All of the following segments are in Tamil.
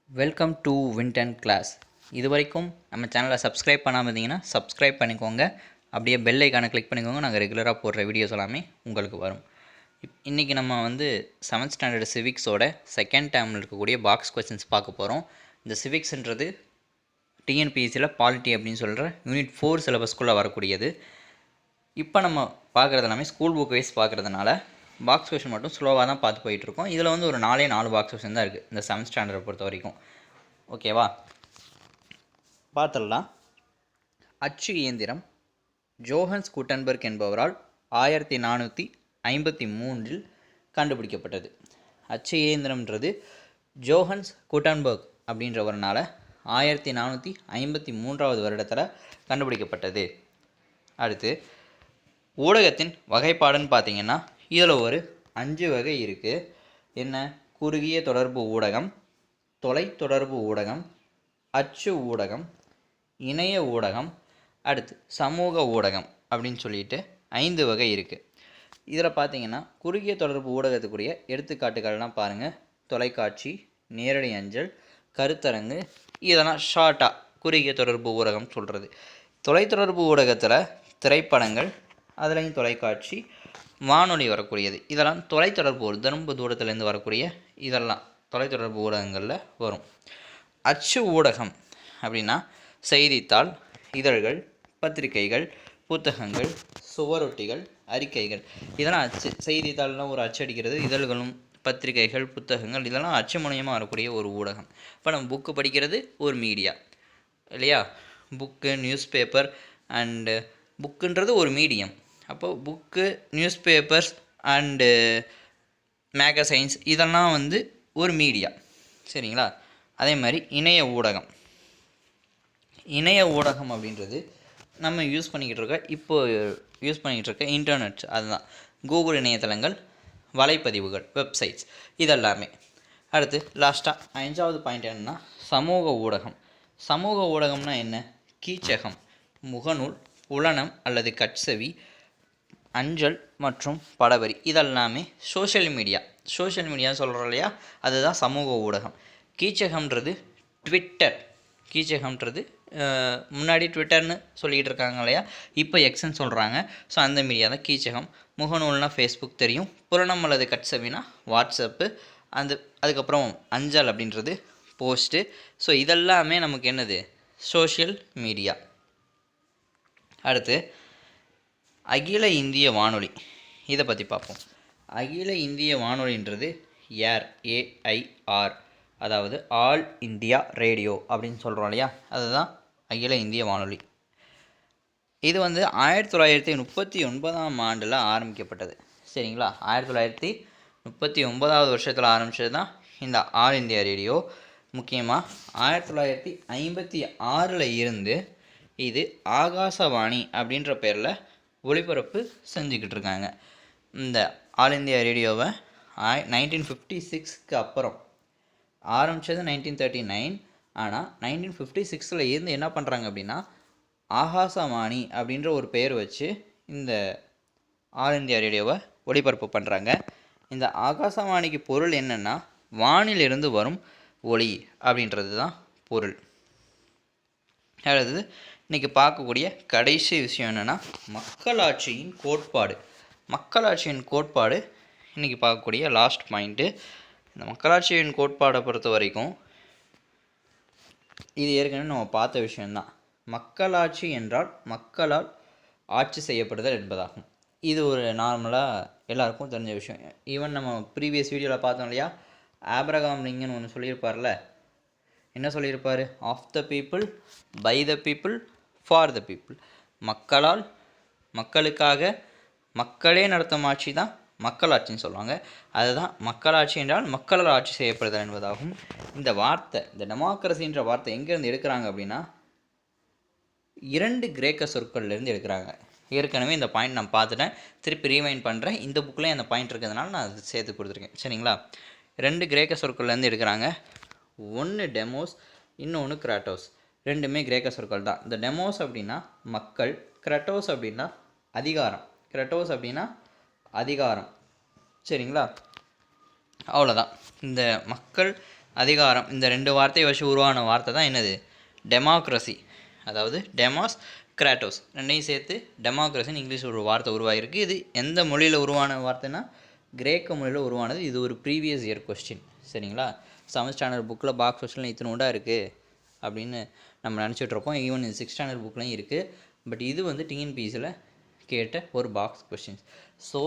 Welcome to வின்டன் class. இது வரைக்கும் நம்ம சேனலை சப்ஸ்கிரைப் பண்ணாமல் இருந்தீங்கன்னா சப்ஸ்கிரைப் பண்ணிக்கோங்க. அப்படியே பெல் ஐக்கானை கிளிக் பண்ணிக்கோங்க. நாங்கள் ரெகுலராக போடுற வீடியோஸ் எல்லாமே உங்களுக்கு வரும். இன்றைக்கி நம்ம வந்து 7th ஸ்டாண்டர்ட் சிவிக்ஸோட செகண்ட் டேர்மில் இருக்கக்கூடிய பாக்ஸ் கொஸ்டின்ஸ் பார்க்க போகிறோம். இந்த சிவிக்ஸ்ன்றது டிஎன்பிஎஸ்சியில் பாலிட்டி அப்படின்னு சொல்கிற யூனிட் 4 சிலபஸ்க்குள்ளே வரக்கூடியது. இப்போ நம்ம பார்க்குறது எல்லாமே ஸ்கூல் புக் வைஸ் பார்க்குறதுனால பாக்ஸ் கொஸ்டின் மட்டும் ஸ்லோவாக தான் பார்த்து போயிட்டுருக்கோம். இதில் வந்து ஒரு 4 பாக்ஸ் கொஸ்டின் தான் இருக்குது இந்த 7th ஸ்டாண்டர்டை பொறுத்த வரைக்கும். ஓகேவா, பார்த்துடலாம். அச்சு இயந்திரம் ஜோஹன்ஸ் குட்டன்பர்க் என்பவரால் 1453 கண்டுபிடிக்கப்பட்டது. அச்சு இயந்திரம்ன்றது ஜோஹன்ஸ் குட்டன்பர்க் அப்படின்றவரனால 1453 வருடத்தில் கண்டுபிடிக்கப்பட்டது. அடுத்து ஊடகத்தின் வகைப்பாடுன்னு பார்த்தீங்கன்னா இதில் ஒரு 5 வகை இருக்குது. என்ன? குறுகிய தொடர்பு ஊடகம், தொலைத்தொடர்பு ஊடகம், அச்சு ஊடகம், இணைய ஊடகம், அடுத்து சமூக ஊடகம் அப்படின்னு சொல்லிட்டு 5 வகை இருக்குது. இதில் பார்த்தீங்கன்னா குறுகிய தொடர்பு ஊடகத்துக்குரிய எடுத்துக்காட்டுகள்லாம் பாருங்கள். தொலைக்காட்சி, நேரடி அஞ்சல், கருத்தரங்கு, இதெல்லாம் ஷார்ட்டாக குறுகிய தொடர்பு ஊடகம் சொல்கிறது. தொலைத்தொடர்பு ஊடகத்தில் திரைப்படங்கள், அதுலேயும் தொலைக்காட்சி, வானொலி வரக்கூடியது. இதெல்லாம் தொலைத்தொடர்பு ரொம்ப தூரத்துலேருந்து வரக்கூடிய இதெல்லாம் தொலைத்தொடர்பு ஊடகங்களில் வரும். அச்சு ஊடகம் அப்படின்னா செய்தித்தாள், இதழ்கள், பத்திரிகைகள், புத்தகங்கள், சுவரொட்டிகள், அறிக்கைகள், இதெல்லாம் அச்சு. செய்தித்தாள்லாம் ஒரு அச்சடிக்கிறது, இதழ்களும் பத்திரிகைகள், புத்தகங்கள், இதெல்லாம் அச்சு மூலியமாக வரக்கூடிய ஒரு ஊடகம். இப்போ நம்ம புக்கு படிக்கிறது ஒரு மீடியா இல்லையா? புக்கு, நியூஸ் பேப்பர் அண்டு புக்குன்றது ஒரு மீடியம். அப்போது book, news papers and magazines இதெல்லாம் வந்து ஒரு மீடியா, சரிங்களா? அதே மாதிரி இணைய ஊடகம். இணைய ஊடகம் அப்படின்றது நம்ம யூஸ் பண்ணிக்கிட்டு இருக்க இன்டர்நெட், அதுதான் கூகுள் இணையதளங்கள், வலைப்பதிவுகள், வெப்சைட்ஸ் இதெல்லாமே. அடுத்து லாஸ்ட்டாக 5வது பாயிண்ட் என்னென்னா சமூக ஊடகம். சமூக ஊடகம்னா என்ன? கீச்சகம், முகநூல், புலனம் அல்லது கட்செவி, அஞ்சல் மற்றும் படவரி இதெல்லாமே சோஷியல் மீடியா சொல்கிறோம் இல்லையா? அதுதான் சமூக ஊடகம். கீச்சகம்ன்றது ட்விட்டர். கீச்சகம்ன்றது முன்னாடி ட்விட்டர்னு சொல்லிகிட்டு இருக்காங்க இல்லையா? இப்போ எக்ஸ்ன்னு சொல்கிறாங்க. ஸோ அந்த மீடியா தான் கீச்சகம். முகநூல்னா ஃபேஸ்புக் தெரியும். புலனம் அல்லது கட்செவினா வாட்ஸ்அப்பு. அதுக்கப்புறம் அஞ்சல் அப்படின்றது போஸ்ட்டு. ஸோ இதெல்லாமே நமக்கு என்னது? Social media. அடுத்து அகில இந்திய வானொலி, இதை பற்றி பார்ப்போம். அகில இந்திய வானொலின்றது ஏஆர், அதாவது ஆல் இந்தியா ரேடியோ அப்படின்னு சொல்கிறோம் இல்லையா? அதுதான் அகில இந்திய வானொலி. இது வந்து 1939 ஆண்டில் ஆரம்பிக்கப்பட்டது, சரிங்களா? 1939 வருஷத்தில் ஆரம்பித்தது தான் இந்த ஆல் இந்தியா ரேடியோ. முக்கியமாக 1956 இருந்து இது ஆகாசவாணி அப்படின்ற பேரில் ஒளிபரப்பு செஞ்சுக்கிட்டு இருக்காங்க. இந்த ஆல் இந்தியா ரேடியோவை 1956 அப்புறம் ஆரம்பித்தது 1939. ஆனால் 1956 இருந்து என்ன பண்ணுறாங்க அப்படின்னா ஆகாசவாணி அப்படின்ற ஒரு பெயர் வச்சு இந்த ஆல் இந்தியா ரேடியோவை ஒளிபரப்பு பண்ணுறாங்க. இந்த ஆகாசவாணிக்கு பொருள் என்னென்னா வானிலிருந்து வரும் ஒளி அப்படின்றது தான் பொருள். அதாவது இன்றைக்கி பார்க்கக்கூடிய கடைசி விஷயம் என்னென்னா மக்களாட்சியின் கோட்பாடு. இன்றைக்கி பார்க்கக்கூடிய லாஸ்ட் பாயிண்ட்டு. இந்த மக்களாட்சியின் கோட்பாடை பொறுத்த வரைக்கும் இது ஏற்கனவே நம்ம பார்த்த விஷயந்தான். மக்களாட்சி என்றால் மக்களால் ஆட்சி செய்யப்படுதல் என்பதாகும். இது ஒரு நார்மலாக எல்லாருக்கும் தெரிஞ்ச விஷயம். ஈவன் நம்ம ப்ரீவியஸ் வீடியோவில் பார்த்தோம் இல்லையா? ஆப்ரகாம் லிங்கன் ஒன்று சொல்லியிருப்பார்ல. என்ன சொல்லியிருப்பார்? Of the people, by the people, for the people. மக்களால், மக்களுக்காக, மக்களே நடத்தும் ஆட்சி தான் மக்களாட்சின்னு சொல்லுவாங்க. அதுதான் மக்களாட்சி என்றால் மக்களால் ஆட்சி செய்யப்படுதல் என்பதாகும். இந்த வார்த்தை, இந்த டெமோக்ரஸின்ற வார்த்தை எங்கேருந்து எடுக்கிறாங்க அப்படின்னா 2 கிரேக்க சொற்கள்லேருந்து எடுக்கிறாங்க. ஏற்கனவே இந்த பாயிண்ட் நான் பார்த்துட்டேன், திருப்பி ரீவைண்ட் பண்ணுறேன். இந்த புக்கில் அந்த பாயிண்ட் இருக்கிறதுனால நான் அது சேர்த்து கொடுத்துருக்கேன், சரிங்களா? 2 கிரேக்க சொற்கள்லேருந்து எடுக்கிறாங்க. ஒன்று டெமோஸ், இன்னொன்று கிராட்டோஸ். ரெண்டுமே கிரேக்க சொற்கள் தான். இந்த டெமோஸ் அப்படின்னா மக்கள், கிராட்டோஸ் அப்படின்னா அதிகாரம். சரிங்களா? அவ்வளோதான். இந்த மக்கள் அதிகாரம் இந்த 2 வார்த்தையை வச்சு உருவான வார்த்தை தான் என்னது? டெமோக்ரஸி. அதாவது டெமாஸ் கிராட்டோஸ் ரெண்டையும் சேர்த்து டெமோக்ரஸின்னு இங்கிலீஷ் ஒரு வார்த்தை உருவாகிருக்கு. இது எந்த மொழியில் உருவான வார்த்தைன்னா கிரேக்க மொழியில் உருவானது. இது ஒரு ப்ரீவியஸ் இயர் கொஸ்டின். சரிங்களா? 7th ஸ்டாண்டர்ட் புக்கில் பாக்ஸ் கொஸ்டினில் இத்தனோண்டா இருக்குது அப்படின்னு நம்ம நினச்சிட்ருப்போம். ஈவன் இது 6th ஸ்டாண்டர்ட் புக்லையும் இருக்குது. பட் இது வந்து டிஎன்பிஎஸ்சியில் கேட்ட ஒரு பாக்ஸ் கொஸ்டின்ஸ். ஸோ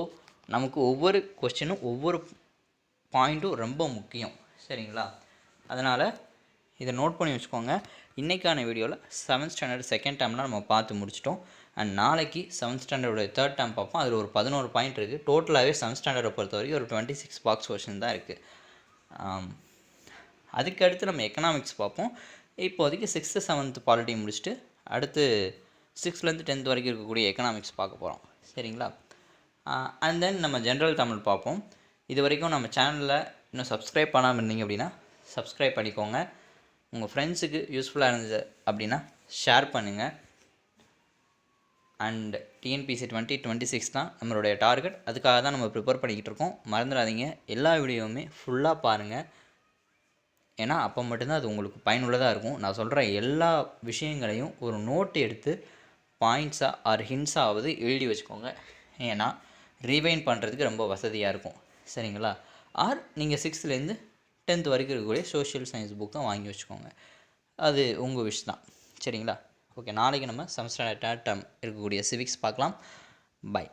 நமக்கு ஒவ்வொரு கொஸ்டினும் ஒவ்வொரு பாயிண்ட்டும் ரொம்ப முக்கியம். சரிங்களா? அதனால் இதை நோட் பண்ணி வச்சுக்கோங்க. இன்றைக்கான வீடியோவில் 7th ஸ்டாண்டர்ட் செகண்ட் டேர்ம்லாம் நம்ம பார்த்து முடிச்சிட்டோம். அண்ட் நாளைக்கு 7th ஸ்டாண்டர்டோட தேர்ட் டேர்ம் பார்ப்போம். அதில் ஒரு 11 பாயிண்ட் இருக்குது. டோட்டலாகவே 7th ஸ்டாண்டர்டை பொறுத்த வரைக்கும் ஒரு 26 பாக்ஸ் கொஸ்டின் தான் இருக்குது. அதுக்கு அடுத்து நம்ம எக்கனாமிக்ஸ் பார்ப்போம். இப்போதைக்கு 6th 7th பாலிட்டி முடிச்சுட்டு அடுத்து 6th 10th வரைக்கும் இருக்கக்கூடிய எக்கனாமிக்ஸ் பார்க்க போகிறோம். சரிங்களா? அண்ட் தென் நம்ம ஜென்ரல் தமிழ் பார்ப்போம். இது வரைக்கும் நம்ம சேனலில் இன்னும் சப்ஸ்கிரைப் பண்ணாமல் இருந்தீங்க அப்படின்னா சப்ஸ்கிரைப் பண்ணிக்கோங்க. உங்கள் ஃப்ரெண்ட்ஸுக்கு யூஸ்ஃபுல்லாக இருந்தது அப்படின்னா ஷேர் பண்ணுங்கள். அண்ட் டிஎன்பிஎஸ்சி 2026 தான் நம்மளுடைய டார்கெட். அதுக்காக தான் நம்ம ப்ரிப்பேர் பண்ணிக்கிட்டு இருக்கோம். மறந்துடாதீங்க, எல்லா வீடியோவுமே ஃபுல்லாக பாருங்கள். ஏன்னா அப்போ மட்டும்தான் அது உங்களுக்கு பயனுள்ளதாக இருக்கும். நான் சொல்கிற எல்லா விஷயங்களையும் ஒரு நோட் எடுத்து பாயிண்ட்ஸாக ஆர் ஹிண்ட்ஸாவது எழுதி வச்சுக்கோங்க. ஏன்னா ரீவைண்ட் பண்ணுறதுக்கு ரொம்ப வசதியாக இருக்கும். சரிங்களா? ஆர் நீங்கள் 6th 10th வரைக்கும் இருக்கக்கூடிய சோஷியல் சயின்ஸ் புக்கை வாங்கி வச்சுக்கோங்க. அது உங்கள் விஷ் தான். சரிங்களா? ஓகே, நாளைக்கு நம்ம 7th ஸ்டாண்டர்ட் தேர்ட் டேர்ம் இருக்கக்கூடிய சிவிக்ஸ் பார்க்கலாம். பை.